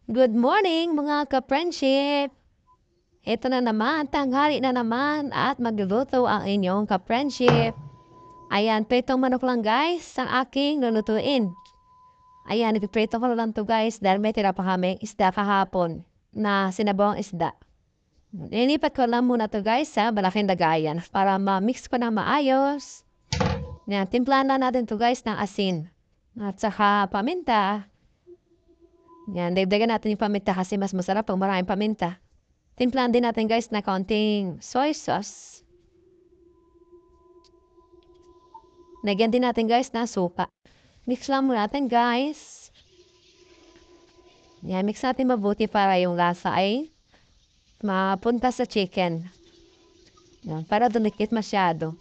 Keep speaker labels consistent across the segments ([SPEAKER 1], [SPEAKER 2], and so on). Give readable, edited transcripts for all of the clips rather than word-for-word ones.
[SPEAKER 1] Good morning mga ka-friendship! Ito na naman, tanghali na naman at magluluto ang inyong ka-friendship. Ayan, pritong manok lang guys, ang aking lulutuin. Ayan, ipiprito ko lang to guys dahil may tira pa kami isda kahapon na sinabawang isda. Nilipat ko lang muna to guys sa malaking lagayan para ma-mix ko na maayos. Yan, timplahan na natin to guys ng asin at saka paminta. Yan, dagdagan natin yung paminta kasi mas masarap pag maraming paminta. Timplahan din natin guys na kaunting soy sauce. Lagyan din natin guys na suka. Mix lang muna natin guys. Yan, mix natin mabuti para yung lasa ay mapunta sa chicken. Yan, para dumikit masyado.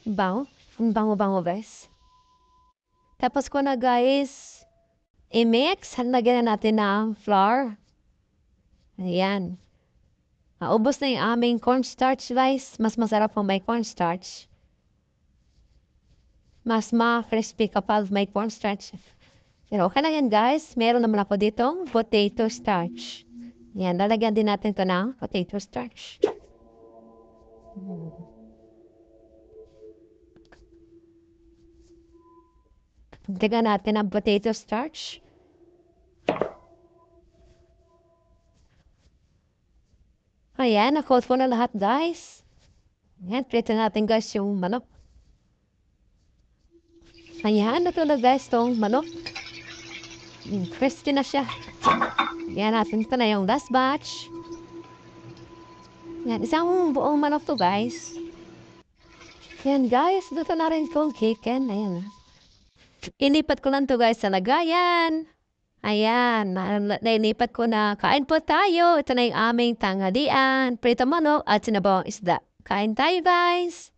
[SPEAKER 1] Bango. Bango-bango guys. Tapos ko na guys, i-mix. Lagyan na natin ng flour. Ayan. Ubos na yung aming cornstarch guys. Mas masarap kung may cornstarch. Mas ma-crispy kapag may cornstarch. Pero okay lang yan guys. Meron naman ako ditong potato starch. Yan, lalagyan din natin ito ng potato starch. Dagdagan natin ang potato starch. Ayan, na-coat ko na lahat guys. Ayan, prito natin guys yung manok. Ayan, natulog guys tong manok. Crispy na siya. Yan natin ito na yung last batch. Yan, isang buong manok to guys. Yan guys, dito na rin kong chicken. Ayan. Inipat ko lang to guys sa lagayan. Ayan, nainipat ko na. Kain po tayo. Ito na yung aming tanghalian. Prito manok at sinabawang isda. Kain tayo guys.